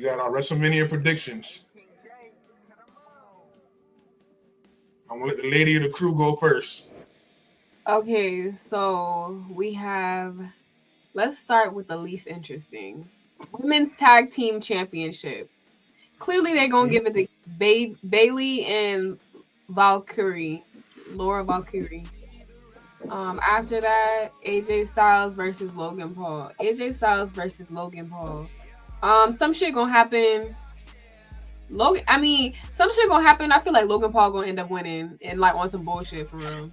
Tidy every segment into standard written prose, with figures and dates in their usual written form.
got our WrestleMania predictions. I'm gonna let the lady of the crew go first. Okay, so let's start with the least interesting. Women's Tag Team Championship. Clearly, they're gonna give it to Bailey and Valkyrie, Laura Valkyrie. After that, AJ Styles versus Logan Paul. AJ Styles versus Logan Paul. Some shit gonna happen. Some shit gonna happen. I feel like Logan Paul gonna end up winning and like on some bullshit for real.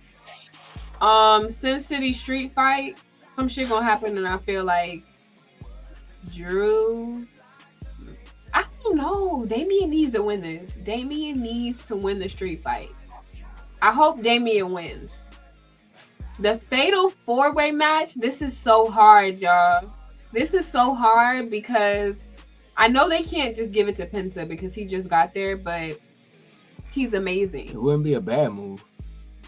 Sin City Street Fight. Some shit gonna happen, and I feel like Drew. I don't know. Damian needs to win this. Damian needs to win the street fight. I hope Damian wins. The Fatal 4-Way match. This is so hard, y'all. This is so hard because I know they can't just give it to Penta because he just got there, but he's amazing. It wouldn't be a bad move.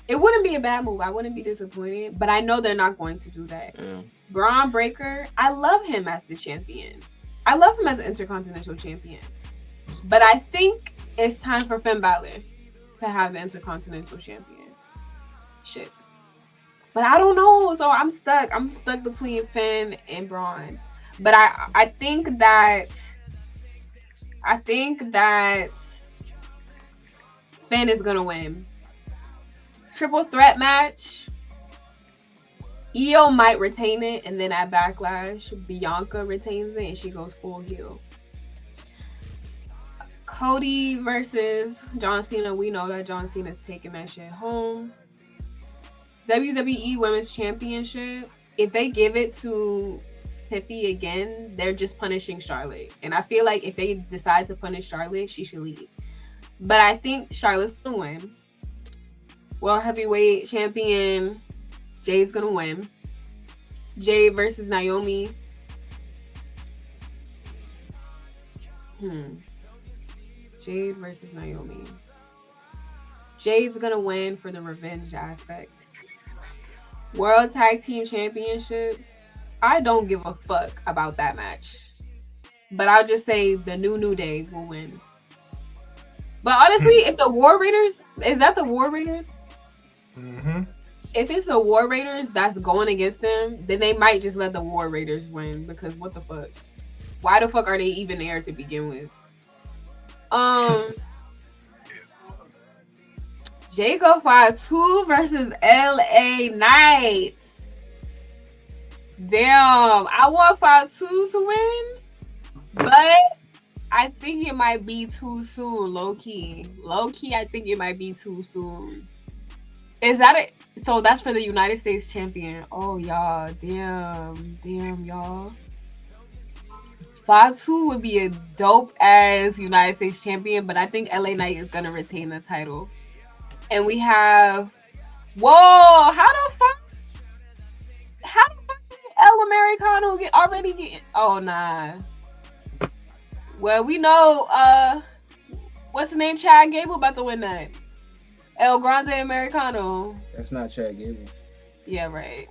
It wouldn't be a bad move. I wouldn't be disappointed, but I know they're not going to do that. Yeah. Braun Breaker, I love him as the champion. I love him as an Intercontinental Champion. But I think it's time for Finn Balor to have the Intercontinental Champion. Shit. But I don't know. So I'm stuck. I'm stuck between Finn and Braun. But I think that Finn is gonna win. Triple threat match. Io might retain it, and then at Backlash, Bianca retains it, and she goes full heel. Cody versus John Cena. We know that John Cena's taking that shit home. WWE Women's Championship. If they give it to Tiffy again, they're just punishing Charlotte. And I feel like if they decide to punish Charlotte, she should leave. But I think Charlotte's going to win. World Heavyweight Champion Jay's going to win. Jay versus Naomi. Jade versus Naomi. Jade's going to win for the revenge aspect. World Tag Team Championships. I don't give a fuck about that match. But I'll just say the New Day will win. But honestly, if the War Raiders... Is that the War Raiders? Mm-hmm. If it's the War Raiders that's going against them, then they might just let the War Raiders win. Because what the fuck? Why the fuck are they even there to begin with? Jacob Fatu versus LA Knight. Damn, I want Fatu to win, but I think it might be too soon, low key. I think it might be too soon. Is that it? So that's for the United States champion. Oh, y'all. Damn, y'all. Fatu would be a dope ass United States champion, but I think LA Knight is gonna retain the title. And we have, whoa! How the fuck did El Americano get? Oh nah. Well, we know what's the name? Chad Gable about to win that. El Grande Americano. That's not Chad Gable. Yeah, right.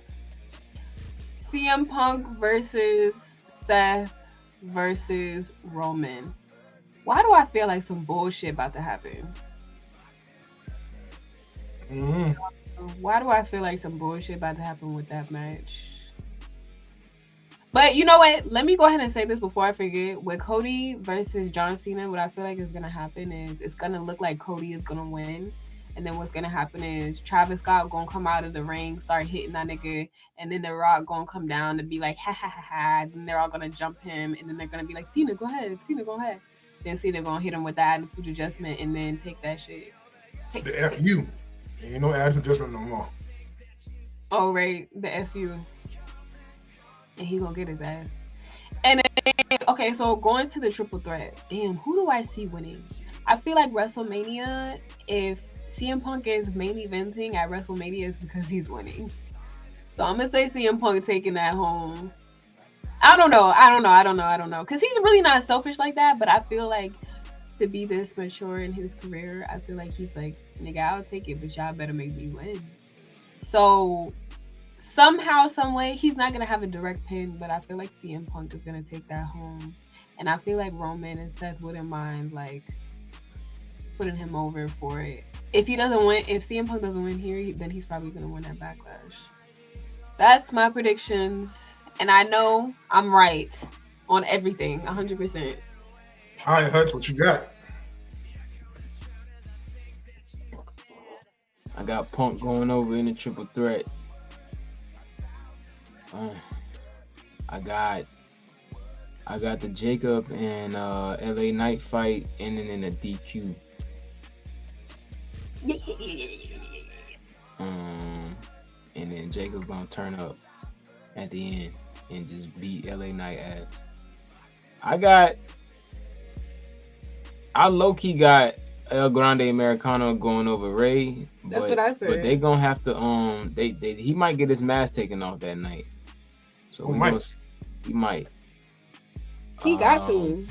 CM Punk versus Seth versus Roman. Why do I feel like some bullshit about to happen? Mm-hmm. Why do I feel like some bullshit about to happen with that match? But you know what? Let me go ahead and say this before I forget. With Cody versus John Cena, what I feel like is going to happen is it's going to look like Cody is going to win. And then what's going to happen is Travis Scott going to come out of the ring, start hitting that nigga. And then The Rock going to come down and be like, ha, ha, ha, ha. Then they're all going to jump him. And then they're going to be like, Cena, go ahead. Cena, go ahead. Then Cena going to hit him with the attitude adjustment and then take that shit. The FU. Ain't no attitude adjustment no more. Oh, right. The FU. And he gonna get his ass. And then, okay, so going to the triple threat. Damn, who do I see winning? I feel like WrestleMania, if CM Punk is main eventing at WrestleMania, is because he's winning. So I'm gonna say CM Punk taking that home. I don't know. Because he's really not selfish like that, but I feel like to be this mature in his career, I feel like he's like, nigga, I'll take it, but y'all better make me win. So somehow, some way, he's not gonna have a direct pin, but I feel like CM Punk is gonna take that home. And I feel like Roman and Seth wouldn't mind like putting him over for it. If he doesn't win, if CM Punk doesn't win here, then he's probably gonna win at Backlash. That's my predictions, and I know I'm right on everything, 100%. All right, Hutch, what you got? I got Punk going over in a triple threat. I got the Jacob and LA Knight fight ending in a DQ. And then Jacob gonna turn up at the end and just beat LA Knight ass. I low-key got El Grande Americano going over Ray. That's what I said. But they gonna have to he might get his mask taken off that night. So he might. He got to.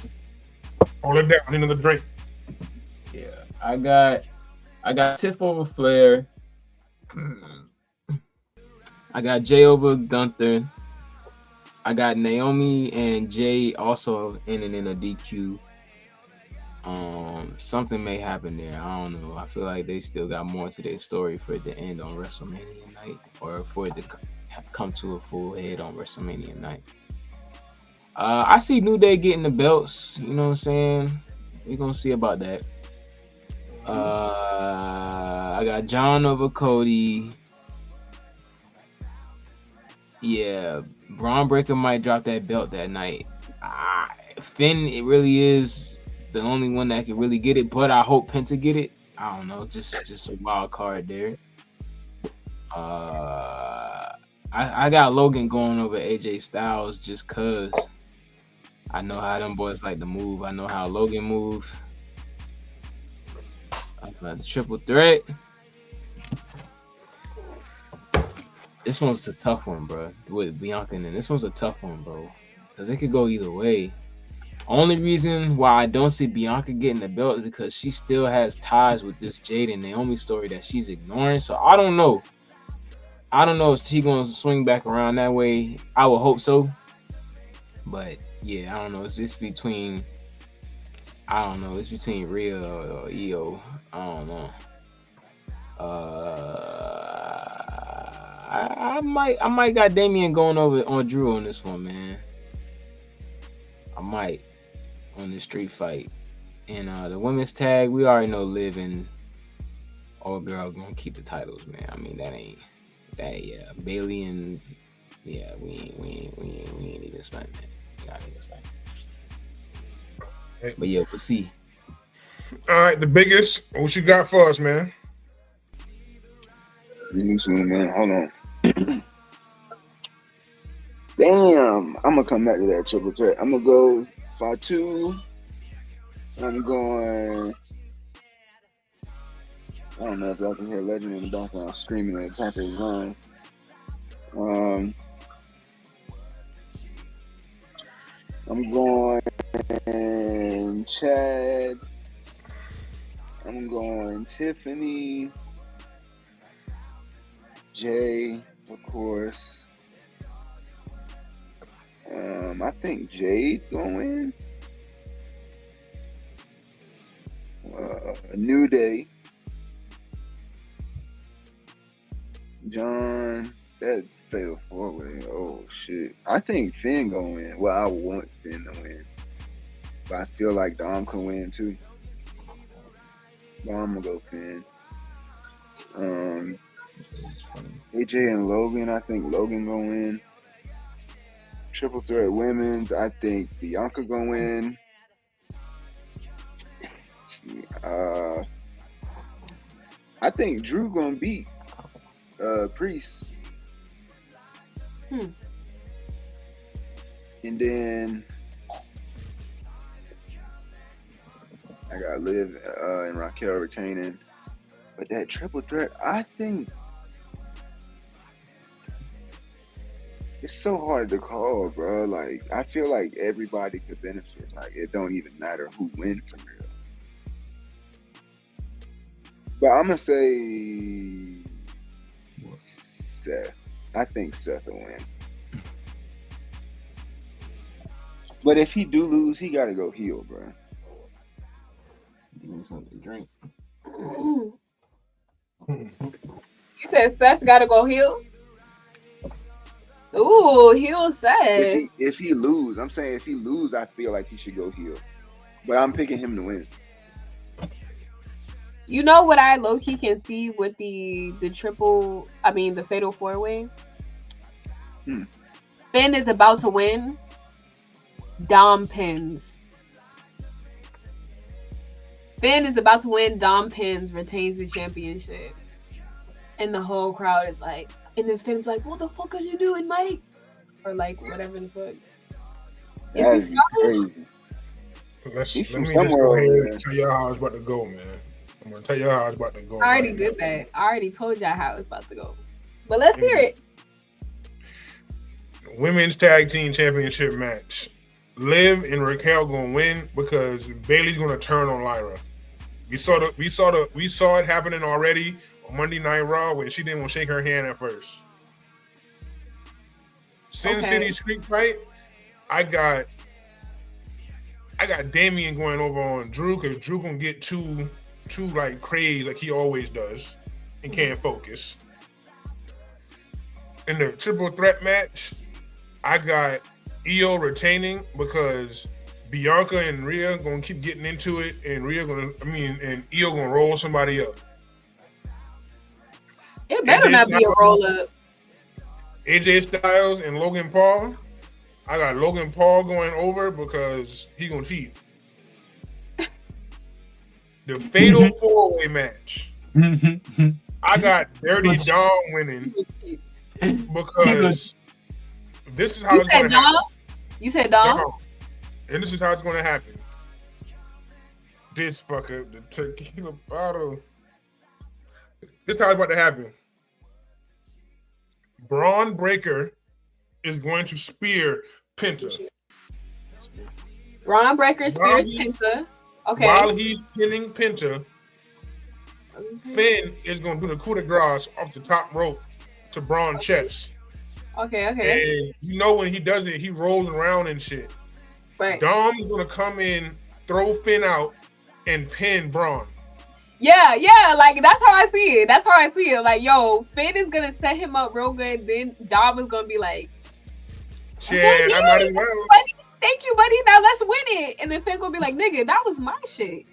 Hold it down. I need another drink. Yeah, I got Tiff over Flair. I got Jay over Gunther. I got Naomi and Jay also ending in a DQ. Something may happen there. I don't know. I feel like they still got more to their story for it to end on WrestleMania night, or for it to come to a full head on WrestleMania night. I see New Day getting the belts. You know what I'm saying? We're gonna see about that. I got John over Cody. Yeah, Braun Breaker might drop that belt that night. Finn, it really is the only one that can really get it, but I hope Penta get it. I don't know, just a wild card there. I got Logan going over AJ Styles just cause I know how them boys like to move. I know how Logan moves. The triple threat. This one's a tough one, bro. With Bianca and this one's a tough one, bro. Because it could go either way. Only reason why I don't see Bianca getting the belt is because she still has ties with this Jade and Naomi story that she's ignoring. So I don't know. I don't know if she's going to swing back around that way. I would hope so. But yeah, I don't know. It's between Rhea or Io. I don't know. I might got Damian going over on Drew on this one, man. I might on the street fight. And the women's tag, we already know Liv and old girl gonna keep the titles, man. I mean yeah. Bailey and we ain't even stunned, man. We not even stunned. But yeah, we'll see. All right, the biggest. What you got for us, man? Man, hold on. Damn, I'm gonna come back to that triple threat. I'm gonna go Fatu. I'm going. I don't know if y'all can hear Legend in the background screaming at the top of his lungs. I'm going Chad. I'm going Tiffany. Jay, of course. I think Jade gonna win. A New Day. John, that fatal four-way. Oh shit! I think Finn gonna win. Well, I want Finn to win, but I feel like Dom can win too. Dom will go Finn. AJ and Logan, I think Logan gonna win. Triple threat women's, I think Bianca gonna win. I think Drew gonna beat Priest. And then I got Liv and Raquel retaining. But that triple threat, I think it's so hard to call, bro. Like, I feel like everybody could benefit. Like, it don't even matter who wins for real. But I'm gonna say Seth. I think Seth will win. But if he do lose, he gotta go heel, bro. Give me something to drink. You said Seth gotta go heel? Ooh, heel Seth. If he lose, I'm saying if he lose, I feel like he should go heel. But I'm picking him to win. You know what I low-key can see with the fatal four-way? Finn is about to win. Dom pins. Finn is about to win. Dom pins, retains the championship. And the whole crowd is like, and then Finn's like, what the fuck are you doing, Mike? Or like, whatever the fuck. That is crazy. Let me just go ahead and tell y'all how it's about to go, man. I'm going to tell y'all how it's about to go. I already did that. I already told y'all how it's about to go. But let's hear it. Women's Tag Team Championship match. Liv and Raquel gonna win because Bayley's gonna turn on Lyra. We saw it happening already on Monday Night Raw when she didn't want to shake her hand at first. Sin City Street Fight. I got Damian going over on Drew because Drew gonna get too like crazy like he always does and can't focus. In the triple threat match, I got Io retaining because Bianca and Rhea gonna keep getting into it, and and Io gonna roll somebody up. It better not be a roll up. AJ Styles and Logan Paul. I got Logan Paul going over because he gonna cheat. The fatal four-way match. I got Dirty Dom winning because this is how it's going to happen. You said Dom? And this is how it's going to happen. This fucker, the tequila bottle. This is how it's about to happen. Braun Breaker is going to spear Penta. Braun Breaker spears Penta. Okay. While he's pinning Penta, Finn is going to do the coup de grace off the top rope to Braun's chest. Okay. And you know when he does it, he rolls around and shit. Right. Dom is going to come in, throw Finn out, and pin Braun. Yeah, like that's how I see it. Like, yo, Finn is going to set him up real good, then Dom is going to be like, shit, I might as well. Thank you, buddy. Now let's win it. And then Finn gonna be like, nigga, that was my shit.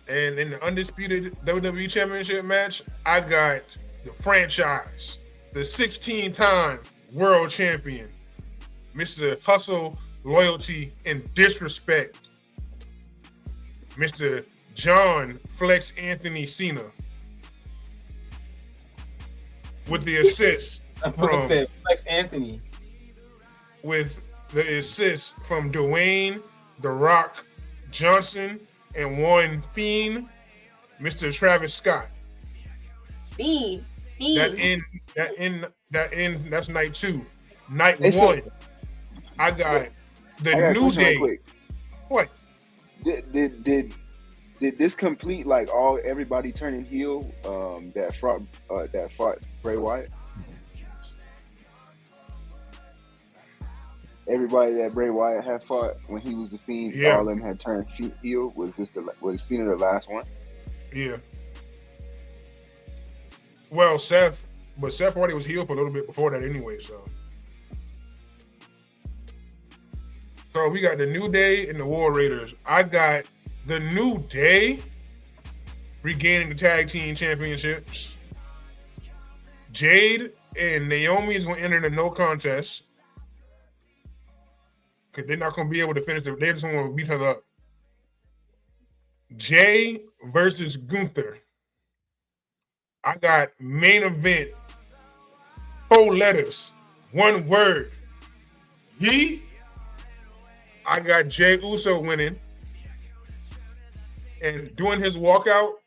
And in the undisputed WWE Championship match, I got the franchise, the 16-time world champion, Mr. Hustle, Loyalty, and Disrespect, Mr. John Flex Anthony Cena, with the assist from Flex Anthony. With the assist from Dwayne The Rock Johnson and one Fiend, Mr. Travis Scott. Fiend. That's night 2. Night 1, I got the New Day. What? Did this complete like everybody turning heel that fought Bray Wyatt? Everybody that Bray Wyatt had fought when he was the Fiend, all of them had turned heel. Was Cena the last one? Yeah. Well, Seth already was heel for a little bit before that anyway, so we got the New Day and the War Raiders. I got the New Day regaining the tag team championships. Jade and Naomi is going to enter the no contest. They're not going to be able to finish it. They just want to beat her up. Jay versus Gunther. I got main event. 4 letters. 1 word. I got Jey Uso winning. And doing his walkout,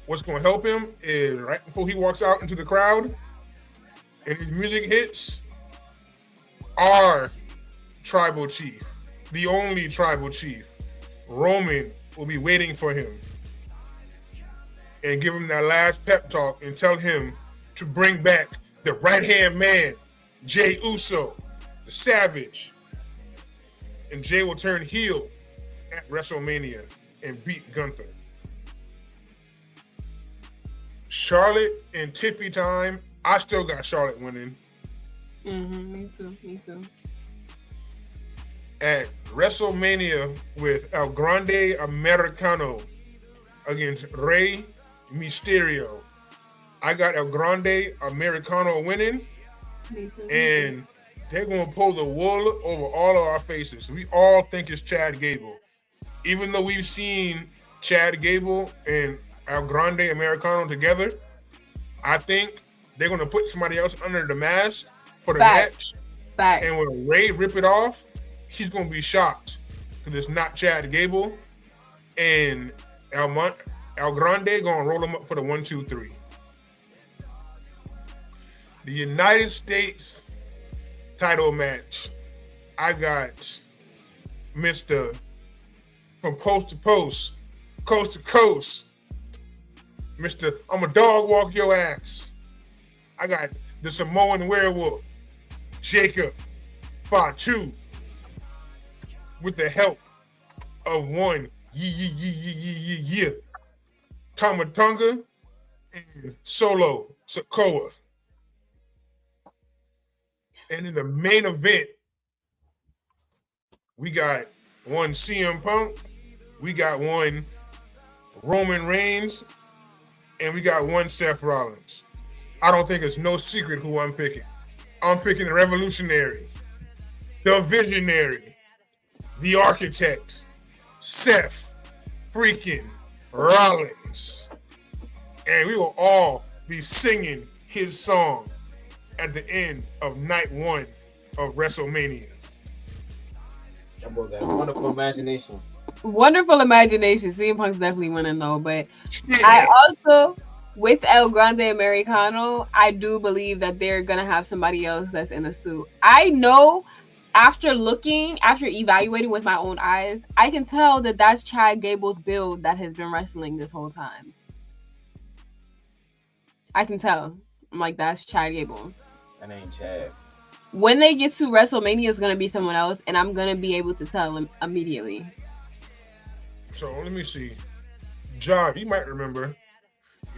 what's going to help him is right before he walks out into the crowd and his music hits, our tribal chief, the only tribal chief, Roman, will be waiting for him and give him that last pep talk and tell him to bring back the right-hand man, Jey Uso, the Savage. and Jay will turn heel at WrestleMania and beat Gunther. Charlotte and Tiffy time. I still got Charlotte winning. Me too. At WrestleMania with El Grande Americano against Rey Mysterio. I got El Grande Americano winning. Me too. And they're going to pull the wool over all of our faces. We all think it's Chad Gable. Even though we've seen Chad Gable and El Grande Americano together, I think they're going to put somebody else under the mask for the match. And when Ray rip it off, he's going to be shocked because it's not Chad Gable. And El Grande going to roll him up for the 1, 2, 3. The United States title match. I got Mr. from post to post, coast to coast. Mr. I'm a dog walk your ass. I got the Samoan werewolf, Jacob Fatu, with the help of one Tamatonga and Solo Sikoa. And in the main event, we got one CM Punk, we got one Roman Reigns, and we got one Seth Rollins. I don't think it's no secret who I'm picking. I'm picking the Revolutionary, the Visionary, the Architect, Seth freaking Rollins. And we will all be singing his song at the end of night 1 of WrestleMania. That boy got a wonderful imagination. Wonderful imagination. CM Punk's definitely winning though, but I also, with El Grande Americano, I do believe that they're gonna have somebody else that's in a suit. I know after evaluating with my own eyes, I can tell that that's Chad Gable's build that has been wrestling this whole time. I can tell. I'm like, that's Chad Gable. That ain't Chad. When they get to WrestleMania, it's gonna be someone else, and I'm gonna be able to tell them immediately. So let me see. John, you might remember.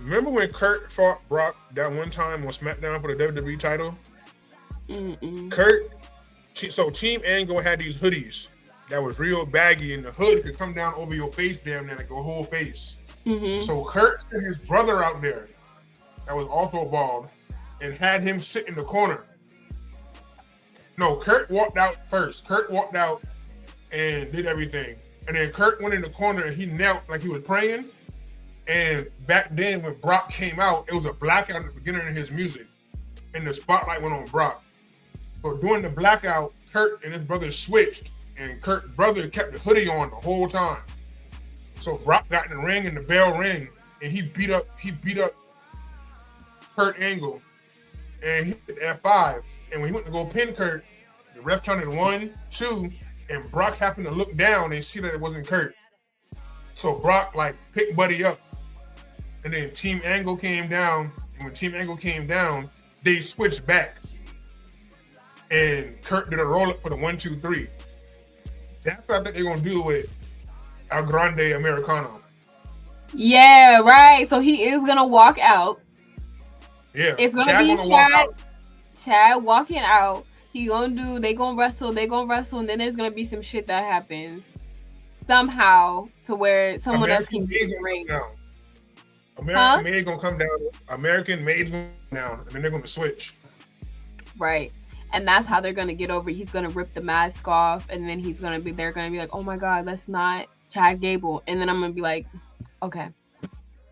Remember when Kurt fought Brock that one time on SmackDown for the WWE title? So Team Angle had these hoodies that was real baggy, and the hood could come down over your face, damn near like your whole face. So Kurt sent his brother out there that was also bald and had him sit in the corner. No, Kurt walked out first. Kurt walked out and did everything. And then Kurt went in the corner and he knelt like he was praying. And back then when Brock came out, it was a blackout at the beginning of his music. And the spotlight went on Brock. So during the blackout, Kurt and his brother switched. And Kurt's brother kept the hoodie on the whole time. So Brock got in the ring and the bell rang. And he beat up Kurt Angle, and he hit F5. And when he went to go pin Kurt, the ref counted 1, 2, and Brock happened to look down and see that it wasn't Kurt. So Brock picked Buddy up, and then Team Angle came down. And when Team Angle came down, they switched back, and Kurt did a roll up for the 1, 2, 3. That's what I think they're gonna do with El Grande Americano. Yeah, right. So he is gonna walk out. Yeah, it's gonna be Chad walking out. They gonna wrestle, and then there's gonna be some shit that happens somehow to where someone else can get the ring. American Made gonna come down. American Made gonna come down, and then they're gonna switch. Right, and that's how they're gonna get over. He's gonna rip the mask off, and then they're gonna be like, "Oh my God, that's not Chad Gable," and then I'm gonna be like, "Okay."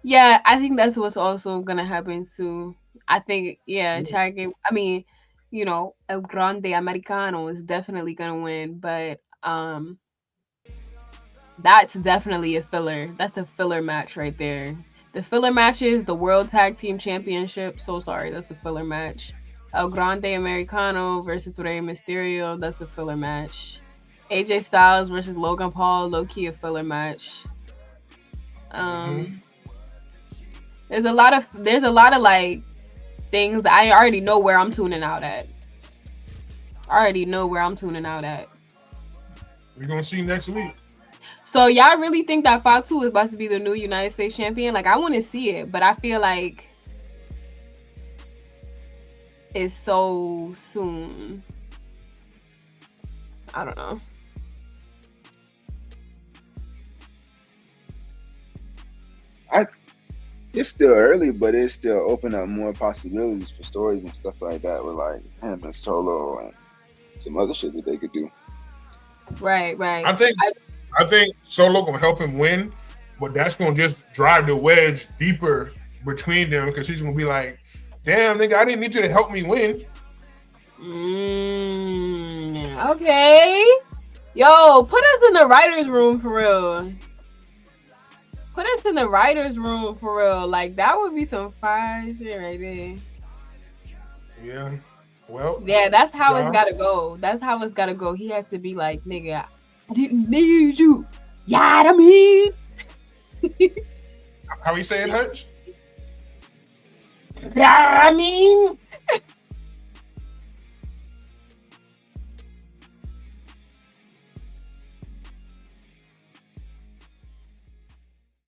Yeah, I think that's what's also gonna happen too. I think, Chad Gable. I mean, El Grande Americano is definitely gonna win, but that's definitely a filler. That's a filler match right there. The filler match is the World Tag Team Championship. So sorry, that's a filler match. El Grande Americano versus Rey Mysterio. That's a filler match. AJ Styles versus Logan Paul. Low key a filler match. There's a lot of things I already know where I'm tuning out at. We're gonna see next week. So y'all really think that Fatu is about to be the new United States champion? Like, I want to see it, but I feel like it's so soon. I don't know. It's still early, but it's still open up more possibilities for stories and stuff like that with like him and Solo and some other shit that they could do. Right. I think Solo gonna help him win, but that's gonna just drive the wedge deeper between them because he's gonna be like, "Damn, nigga, I didn't need you to help me win." Okay. Yo, put us in the writer's room for real. Put us in the writer's room for real. Like, that would be some fire shit right there. Yeah. Well. Yeah, that's how it's gotta go. That's how it's gotta go. He has to be like, nigga, I didn't need you. Yeah, I mean. How he say it, Hutch? Yeah, I mean.